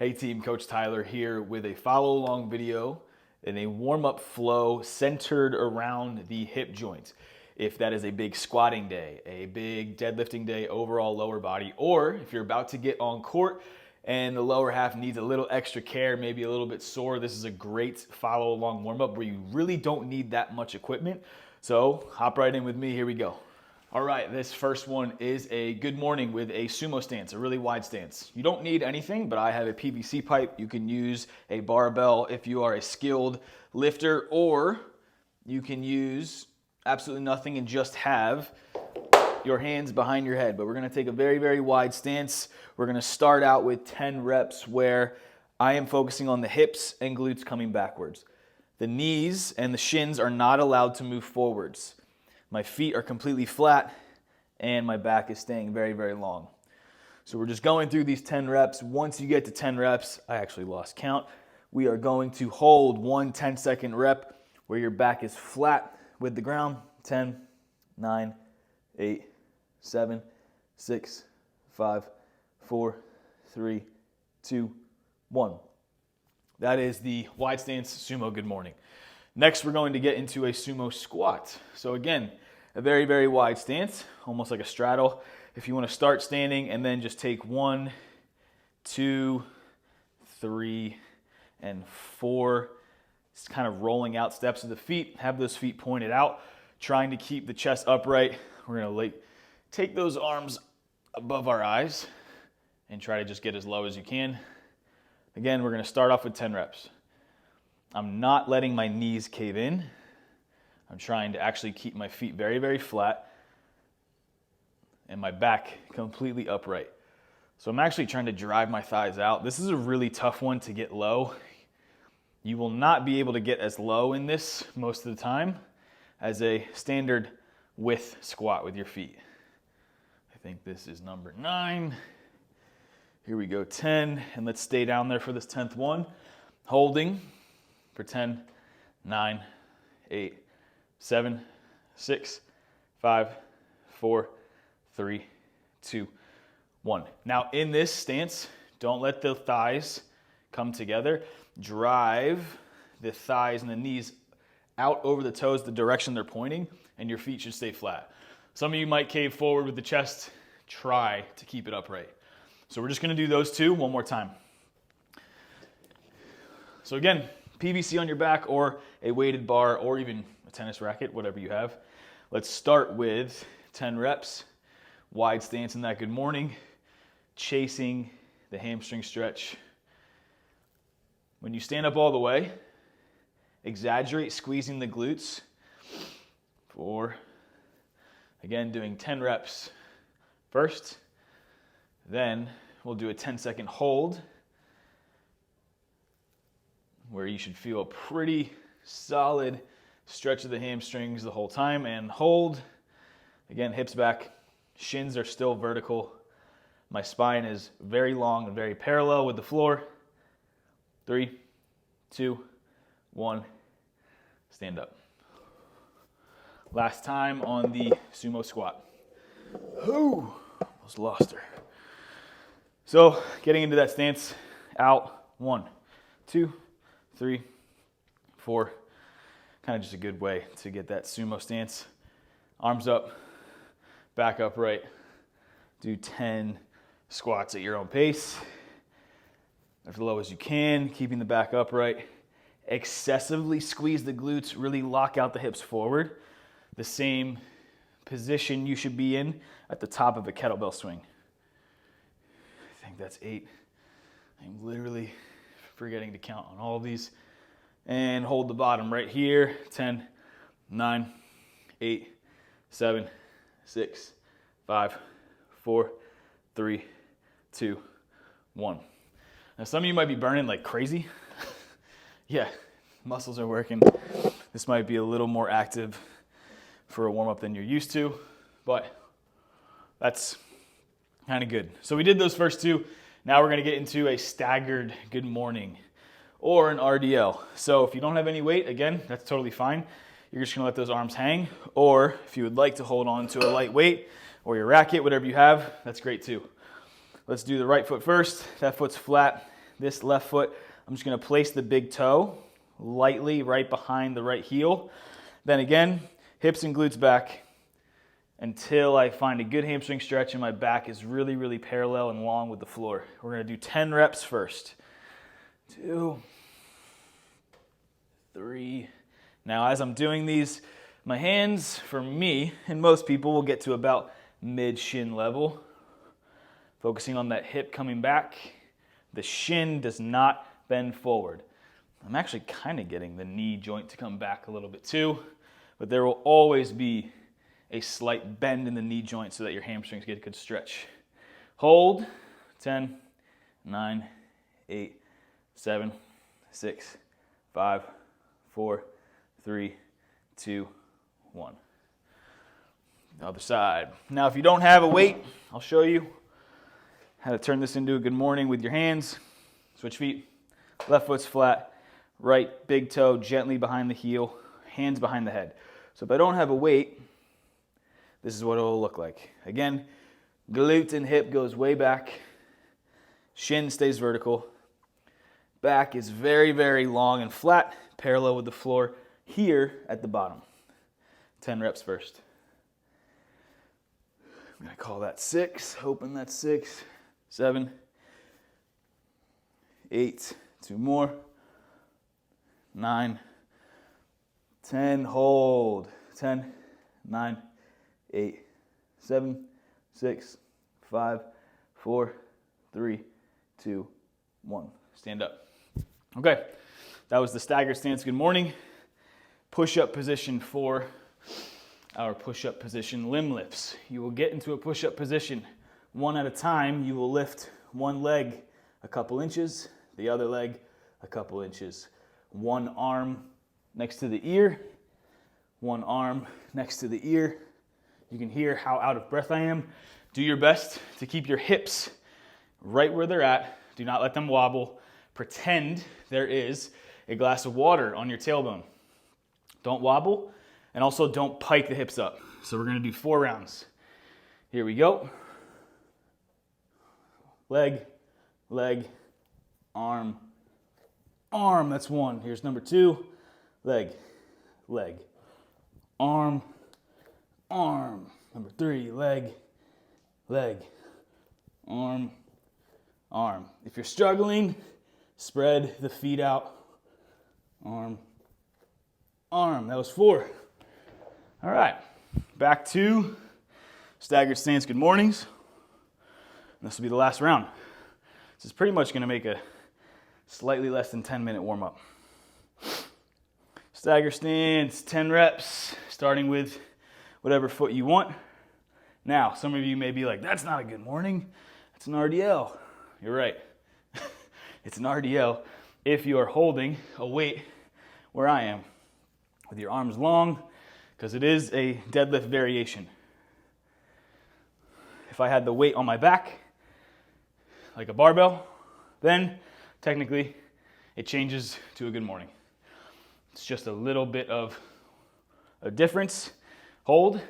Hey team, Coach Tyler here with a follow along video and a warm-up flow centered around the hip joints. If that is a big squatting day, a big deadlifting day, overall lower body, or if you're about to get on court and the lower half needs a little extra care, maybe a little bit sore, this is a great follow along warm-up where you really don't need that much equipment. So hop right in with me, here we go. All right, this first one is a good morning with a sumo stance, a really wide stance. You don't need anything, but I have a PVC pipe. You can use a barbell if you are a skilled lifter, or you can use absolutely nothing and just have your hands behind your head. But we're gonna take a very, very wide stance. We're gonna start out with 10 reps where I am focusing on the hips and glutes coming backwards. The knees and the shins are not allowed to move forwards. My feet are completely flat and my back is staying very, very long. So we're just going through these 10 reps. Once you get to 10 reps, I actually lost count. We are going to hold one 10-second rep where your back is flat with the ground. 10, 9, 8, 7, 6, 5, 4, 3, 2, 1. That is the wide stance sumo good morning. Next, we're going to get into a sumo squat. So again, a very, very wide stance, almost like a straddle. If you want to start standing and then just take 1, 2, 3, and 4. It's kind of rolling out steps of the feet. Have those feet pointed out, trying to keep the chest upright. We're going to take those arms above our eyes and try to just get as low as you can. Again, we're going to start off with 10 reps. I'm not letting my knees cave in. I'm trying to actually keep my feet very, very flat and my back completely upright. So I'm actually trying to drive my thighs out. This is a really tough one to get low. You will not be able to get as low in this most of the time as a standard width squat with your feet. I think this is number 9. Here we go, 10, and let's stay down there for this 10th one. Holding for 10, 9, 8, 7, 6, 5, 4, 3, 2, 1. Now in this stance, don't let the thighs come together. Drive the thighs and the knees out over the toes, the direction they're pointing, and your feet should stay flat. Some of you might cave forward with the chest. Try to keep it upright. So we're just gonna do those two one more time. So again, PVC on your back or a weighted bar or even a tennis racket, whatever you have. Let's start with 10 reps, wide stance in that good morning, chasing the hamstring stretch. When you stand up all the way, exaggerate squeezing the glutes. 4, again, doing 10 reps first. Then we'll do a 10-second hold where you should feel a pretty solid stretch of the hamstrings the whole time, and hold. Again, hips back, shins are still vertical. My spine is very long and very parallel with the floor. 3, 2, 1, stand up. Last time on the sumo squat. Ooh, almost lost her. So getting into that stance, out, 1, 2, 3, 4, kind of just a good way to get that sumo stance. Arms up, back upright. Do 10 squats at your own pace, as low as you can, keeping the back upright. Excessively squeeze the glutes, really lock out the hips forward. The same position you should be in at the top of a kettlebell swing. I think that's 8. I'm literally forgetting to count on all of these. And hold the bottom right here. 10, 9, 8, 7, 6, 5, 4, 3, 2, 1. Now some of you might be burning like crazy. Yeah, muscles are working. This might be a little more active for a warm-up than you're used to, but that's kind of good. So we did those first two. Now we're gonna get into a staggered good morning or an RDL. So if you don't have any weight, again, that's totally fine. You're just gonna let those arms hang, or if you would like to hold on to a light weight or your racket, whatever you have, that's great too. Let's do the right foot first. That foot's flat. This left foot, I'm just gonna place the big toe lightly right behind the right heel. Then again, hips and glutes back until I find a good hamstring stretch and my back is really, really parallel and long with the floor. We're gonna do 10 reps first. 2, 3. Now as I'm doing these, my hands, for me, and most people, will get to about mid-shin level. Focusing on that hip coming back. The shin does not bend forward. I'm actually kind of getting the knee joint to come back a little bit too, but there will always be a slight bend in the knee joint so that your hamstrings get a good stretch. Hold. 10, 9, 8, 7, 6, 5, 4, 3, 2, 1. The other side. Now if you don't have a weight, I'll show you how to turn this into a good morning with your hands. Switch feet. Left foot's flat. Right big toe gently behind the heel. Hands behind the head. So if I don't have a weight, this is what it will look like. Again, glute and hip goes way back. Shin stays vertical. Back is very, very long and flat, parallel with the floor here at the bottom. 10 reps first. I'm going to call that 6. Hoping that's 6. 7, 8, 2 more, 9, 10, hold, 10, 9, 8, 7, 6, 5, 4, 3, 2, 1. Stand up. Okay, that was the staggered stance. Good morning. Push-up position for our push-up position limb lifts. You will get into a push-up position. One at a time, you will lift one leg a couple inches, the other leg a couple inches. One arm next to the ear, one arm next to the ear. You can hear how out of breath I am. Do your best to keep your hips right where they're at. Do not let them wobble. Pretend there is a glass of water on your tailbone. Don't wobble, and also don't pike the hips up. So we're gonna do 4 rounds. Here we go. Leg, leg, arm, arm, that's 1. Here's number 2. Leg, leg, arm, arm. Number 3, leg, leg, arm, arm. If you're struggling, spread the feet out. Arm, arm. That was 4. All right, back to staggered stance good mornings. This will be the last round. This is pretty much gonna make a slightly less than 10-minute warm-up. Stagger stance, 10 reps, starting with whatever foot you want. Now, some of you may be like, that's not a good morning, it's an RDL. You're right, it's an RDL if you are holding a weight where I am, with your arms long, because it is a deadlift variation. If I had the weight on my back, like a barbell, then technically it changes to a good morning. It's just a little bit of a difference. Hold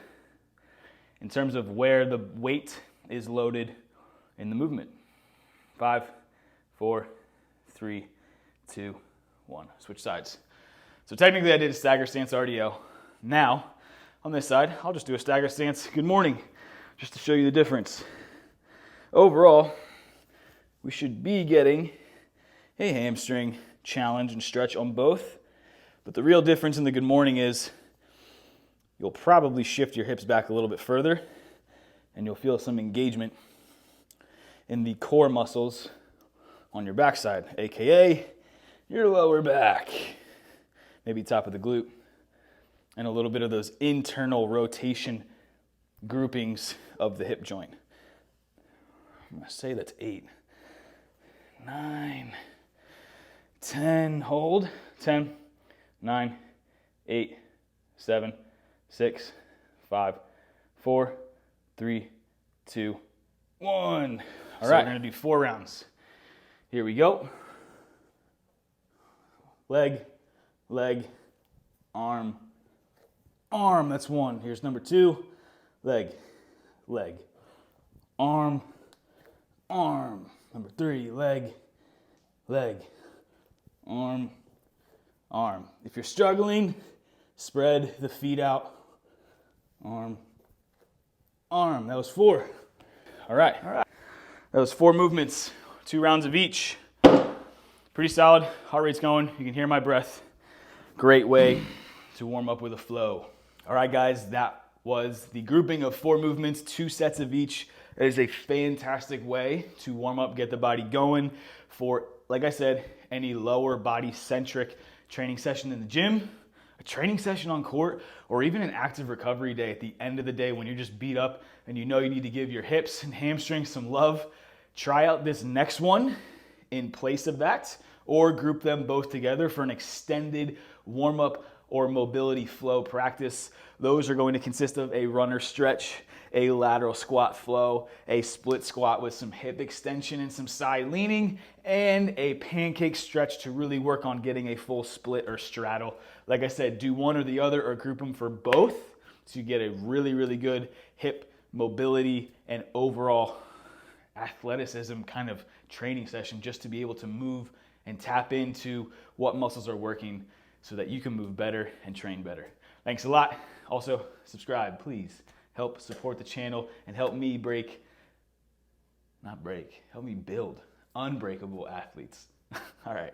in terms of where the weight is loaded in the movement. 5, 4, 3, 2, 1. Switch sides. So technically I did a stagger stance RDL. Now, on this side, I'll just do a stagger stance good morning, just to show you the difference. Overall, we should be getting a hamstring challenge and stretch on both. But the real difference in the good morning is you'll probably shift your hips back a little bit further and you'll feel some engagement in the core muscles on your backside, aka your lower back, maybe top of the glute, and a little bit of those internal rotation groupings of the hip joint. I'm gonna say that's 8. 9, 10, hold, 10, 9, 8, 7, 6, 5, 4, 3, 2, 1. All right, so we're gonna do 4 rounds. Here we go. Leg, leg, arm, arm, that's 1. Here's number 2. Leg, leg, arm, arm. Number 3, leg, leg, arm, arm. If you're struggling, spread the feet out, arm, arm. That was 4. All right. That was 4 movements, 2 rounds of each. Pretty solid. Heart rate's going. You can hear my breath. Great way to warm up with a flow. All right, guys, that was the grouping of 4 movements, 2 sets of each. It is a fantastic way to warm up, get the body going for, like I said, any lower body centric training session in the gym, a training session on court, or even an active recovery day at the end of the day when you're just beat up and you know you need to give your hips and hamstrings some love. Try out this next one in place of that, or group them both together for an extended warm-up or mobility flow practice. Those are going to consist of a runner stretch, a lateral squat flow, a split squat with some hip extension and some side leaning, and a pancake stretch to really work on getting a full split or straddle. Like I said, do one or the other or group them for both so you get a really, really good hip mobility and overall athleticism kind of training session, just to be able to move and tap into what muscles are working so that you can move better and train better. Thanks a lot. Also, subscribe, please. Help support the channel and help me help me build unbreakable athletes. All right.